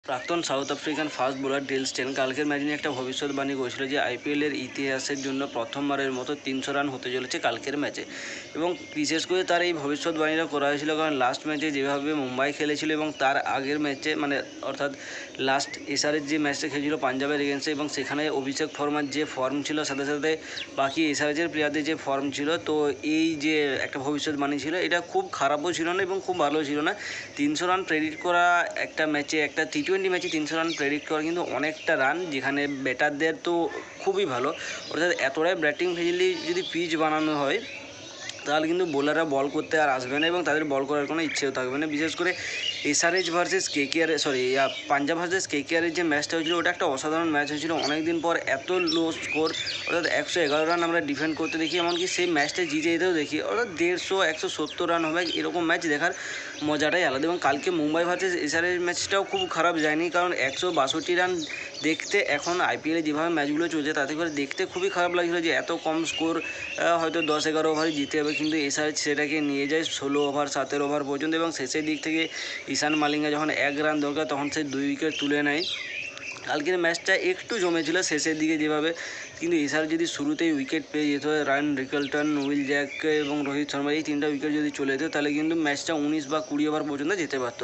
প্রাক্তন South African fast bowler Dale Steyn কালকের match নিয়ে একটা ভবিষ্যৎবাণী করেছিল যে আইপিএলের ইতিহাসের জন্য প্রথমবারের মতো 300 রান হতে চলেছে কালকের ম্যাচে। এবং বিশেষ করে তার এই ভবিষ্যৎবাণীটা করা হয়েছিল কারণ লাস্ট ম্যাচে যেভাবে মুম্বাই খেলেছিল এবং তার আগের ম্যাচে অর্থাৎ লাস্ট এসআরের যে ম্যাচটা খেলেছিল পাঞ্জাবের এগেন্সে, এবং সেখানে অভিষেক শর্মার যে ফর্ম ছিল সাথে সাথে বাকি এসআরের প্লেয়ারদের যে ফর্ম ছিল, তো এই যে একটা ভবিষ্যৎবাণী ছিল এটা খুব খারাপও ছিল না এবং খুব ভালো ছিল না। 300 রান প্রেডিক্ট করা একটা ম্যাচে, একটা টি-20 ম্যাচে 300 রান প্রেডিক্ট করা কিন্তু অনেকটা রান, যেখানে ব্যাটারদের তো খুবই ভালো, অর্থাৎ এতটাই ব্যাটিং ফ্রেন্ডলি যদি পিচ বানানো হয় তাহলে কিন্তু বোলাররা বল করতে আর আসবে না এবং তাদের বল করার কোনো ইচ্ছেও থাকবে না। বিশেষ করে SRH versus KKR Punjab versus কেকেআরের যে ম্যাচটা হয়েছিল ওটা একটা অসাধারণ ম্যাচ হয়েছিল। অনেকদিন পর এত লো স্কোর, অর্থাৎ 111 রান আমরা ডিফেন্ড করতে দেখি, এমনকি সেই ম্যাচটা জিতে যেতেও দেখি, অর্থাৎ 150-170 রান হবে, এরকম ম্যাচ দেখার মজাটাই আলাদা। এবং কালকে মুম্বাই ভার্সেস এসআরএইচ ম্যাচটাও খুব খারাপ যায়নি, কারণ 162 রান দেখতে এখন আইপিএলে যেভাবে ম্যাচগুলো চলছে তাতে করে দেখতে খুবই খারাপ লাগছিলো যে এত কম স্কোর, হয়তো 10-11 ওভারে জিতে হবে, কিন্তু এসআরএইচ সেটাকে নিয়ে যায় 16 ওভার 17 ওভার পর্যন্ত। এবং শেষের দিক থেকে ঈশান মালিঙ্গা যখন 1 রান দরকার তখন সে 2 উইকেট তুলে নেয়। কালকের ম্যাচটা একটু জমেছিল শেষের দিকে যেভাবে, কিন্তু এসআর যদি শুরুতেই উইকেট পেয়ে যেত, রায়ান রিকেলটন, উইল জ্যাক এবং রোহিত শর্মা এই 3টা উইকেট যদি চলে যেত তাহলে কিন্তু ম্যাচটা 19 বা 20 ওভার পর্যন্ত যেতে পারত।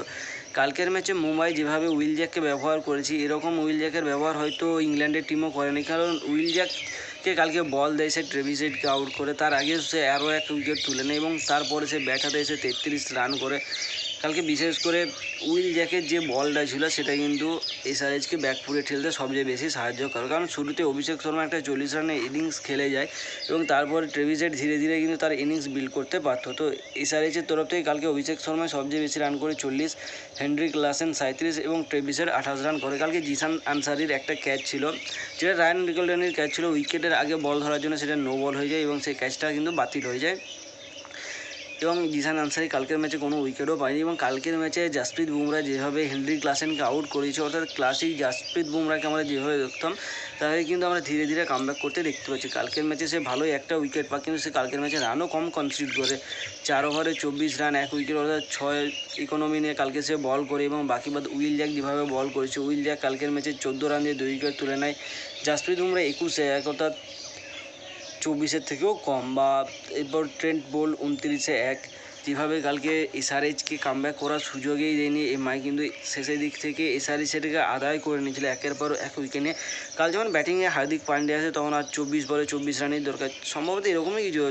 কালকের ম্যাচে মুম্বাই যেভাবে উইল জ্যাককে ব্যবহার করেছি, এরকম উইল জ্যাকের ব্যবহার হয়তো ইংল্যান্ডের টিমও করেনি, কারণ উইল জ্যাককে কালকে বল দেয় সে ট্রেভিস হেডকে আউট করে, তার আগে সে আরও এক উইকেট তুলে নেয় এবং তারপরে সে ব্যাট হাতে এসে 33 রান করে। কালকে বিশেষ করে উইল জ্যাকের যে বলটা ছিল সেটা কিন্তু এসআরএইচকে ব্যাকফুটে ঠেলতে সবচেয়ে বেশি সাহায্য করে, কারণ শুরুতে অভিষেক শর্মা একটা 40 রানের ইনিংস খেলে যায় এবং তারপরে ট্রেভিস হেড ধীরে ধীরে কিন্তু তার ইনিংস বিল্ড করতে পারত। তো এসআরএইচের তরফ থেকে কালকে অভিষেক শর্মা সবচেয়ে বেশি রান করে 40, হেনরিক লাসেন 37 এবং ট্রেভিস হেড 28 রান করে। কালকে জিসান আনসারির একটা ক্যাচ ছিল, যেটা রায়ান রিকেলটনের ক্যাচ ছিল, উইকেটের আগে বল ধরার জন্য সেটা নো বল হয়ে যায় এবং সেই ক্যাচটা কিন্তু বাতিল হয়ে যায়। এবং জিসান আনসারি কালকের ম্যাচে কোনো উইকেটও পায়নি। এবং কালকের ম্যাচে জাসপ্রীত বুমরা যেভাবে হেনরিক ক্লাসেনকে আউট করেছে, অর্থাৎ ক্লাসিক জাসপ্রীত বুমরাকে আমরা যেভাবে দেখতাম তাকে কিন্তু আমরা ধীরে ধীরে কামব্যাক করতে দেখতে পাচ্ছি। কালকের ম্যাচে সে ভালোই একটা উইকেট পায়, কিন্তু সে কালকের ম্যাচে রানও কম কনসিড করে, 4 ওভারে 24 রান 1 উইকেট, অর্থাৎ 6 ইকোনমি নিয়ে কালকে সে বল করে। এবং বাকি বাদ উইল জ্যাক যেভাবে বল করেছে, উইল জ্যাক কালকের ম্যাচে 14 রান দিয়ে 2 উইকেট তুলে নেয়, জাসপ্রীত বুমরা 21-1, অর্থাৎ 24-এর থেকেও কম, বা এরপর ট্রেন্ট বোল্ট 29-1। যেভাবে কালকে এসআরএইচকে কামব্যাক করার সুযোগই দেয়নি এমআই, কিন্তু শেষের দিক থেকে এসআরএইচ সেটাকে আদায় করে নিয়েছিল একের পর এক উইকেটে। কাল যখন ব্যাটিংয়ে হার্দিক পান্ডিয়া আসে তখন আর 24 বলে 24 রানের দরকার, সম্ভবত এরকমই কিছু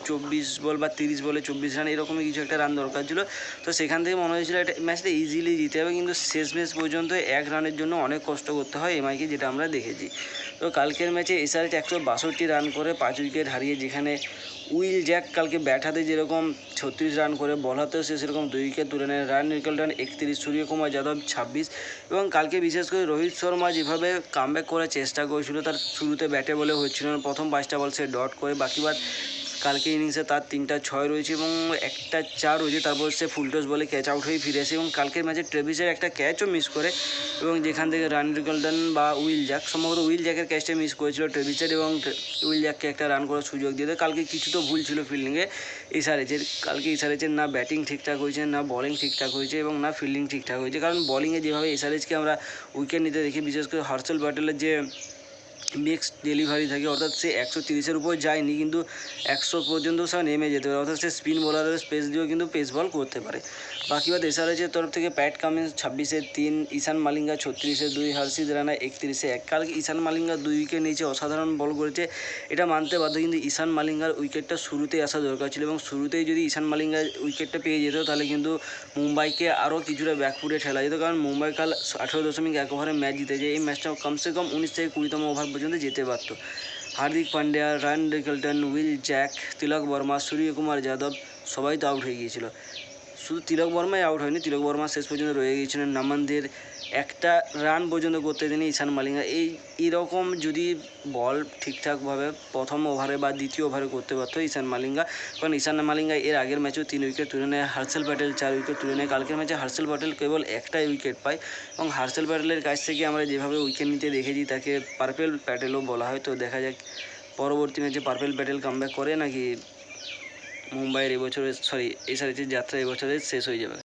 24 বল বা 30 বলে 24 রান এরকমই কিছু একটা রান দরকার ছিল। তো সেখান থেকে মনে হয়েছিল এটা ম্যাচটা ইজিলি জিতে হবে, কিন্তু শেষ ম্যাচ পর্যন্ত 1 রানের জন্য অনেক কষ্ট করতে হয় এমআইকে, যেটা আমরা দেখেছি। তো কালকের ম্যাচে এসআরএইচ 162 রান করে 5 উইকেট হারিয়ে, যেখানে উইল জ্যাক কালকে ব্যাট হাতে যেরকম 36 রান করে, বল হাতেও সে সেরকম 2 উইকেট তুলে নেয়, রায়ান রিকেলটন 31, সূর্যকুমার যাদব 26। এবং কালকে বিশেষ করে রোহিত শর্মা যেভাবে কামব্যাক করার চেষ্টা করেছিল, তার শুরুতে ব্যাটে বলে হচ্ছিল না, প্রথম 5টা বল সে ডট করে, বাকি বাদ কালকে ইনিংসে তার 3টা 6 রয়েছে এবং একটা 4 রয়েছে, তারপর সে ফুলটস বলে ক্যাচ আউট হয়ে ফিরে আসে। এবং কালকের ম্যাচে ট্রেভিসের একটা ক্যাচও মিস করে, এবং যেখান থেকে রায়ান রিকেলটন বা উইল জ্যাক, সম্ভবত উইল জ্যাকের ক্যাচটা মিস করেছিল ট্রেভিসের, এবং উইল জ্যাককে একটা রান করার সুযোগ দিয়ে দেয়। কালকে কিছু তো ভুল ছিল ফিল্ডিংয়ে এসআরএইচের, কালকে এসআরএইচের না ব্যাটিং ঠিকঠাক হয়েছে, না বলিং ঠিকঠাক হয়েছে, এবং না ফিল্ডিং ঠিকঠাক হয়েছে। কারণ বলিংয়ে যেভাবে এসআরএইচকে আমরা উইকেট নিতে দেখি, বিশেষ করে হর্ষল প্যাটেলের যে মিক্সড ডেলিভারি থাকে, অর্থাৎ সে 130-এর উপর যায়নি, কিন্তু 100 পর্যন্ত সে নেমে যেতে পারে, অর্থাৎ সে স্পিন বোলারের স্পেস দিয়েও কিন্তু পেস বল করতে পারে। বাকি বাদ এসআরএইচের তরফ থেকে প্যাট কামিন্স 26-3, ঈশান মালিঙ্গা 36-2, হর্ষিত রানা 31-1। কালকে ঈশান মালিঙ্গা 2 উইকেট নিয়েছে, অসাধারণ বল করেছে, এটা মানতে বাধ্য, কিন্তু ঈশান মালিঙ্গার উইকেটটা শুরুতেই আসা দরকার ছিল, এবং শুরুতেই যদি ঈশান মালিঙ্গা উইকেটটা পেয়ে যেত তাহলে কিন্তু মুম্বাইকে আরও কিছুটা ব্যাকফুটে ঠেলা যেত, কারণ মুম্বাই কাল 18.1 ওভারে ম্যাচ জিতে যায়। এই ম্যাচটা কমসে কম 19 থেকে 20তম ওভার পর্যন্ত যেতে পারত। Hardik Pandya, Ryan Rickelton, Will Jack, Tilak Varma, Suryakumar Yadav সবাই তো আউট হয়ে গিয়েছিল, শুধু তিলক বর্মাই আউট হয়নি, তিলক বর্মা শেষ পর্যন্ত রয়ে গিয়েছিলেন। নামানদের একটা রান পর্যন্ত করতে দেয়নি ঈশান মালিঙ্গা। এইরকম যদি বল ঠিকঠাকভাবে প্রথম ওভারে বা দ্বিতীয় ওভারে করতে পারতো ঈশান মালিঙ্গা, কারণ ঈশান মালিঙ্গা এর আগের ম্যাচেও 3 উইকেট তুলে নেয়, হর্ষল প্যাটেল 4 উইকেট তুলে নেয়। কালকের ম্যাচে হর্ষল প্যাটেল কেবল একটাই উইকেট পায়, এবং হর্ষল প্যাটেলের কাছ থেকে আমরা যেভাবে উইকেট নিতে দেখেছি তাকে পার্পেল প্যাটেলও বলা হয়। তো দেখা যাক পরবর্তী ম্যাচে পার্পেল প্যাটেল কামব্যাক করে নাকি মুম্বাইয়ের এবছরের এসআরএইচের যাত্রা এবছরের শেষ হয়ে যাবে।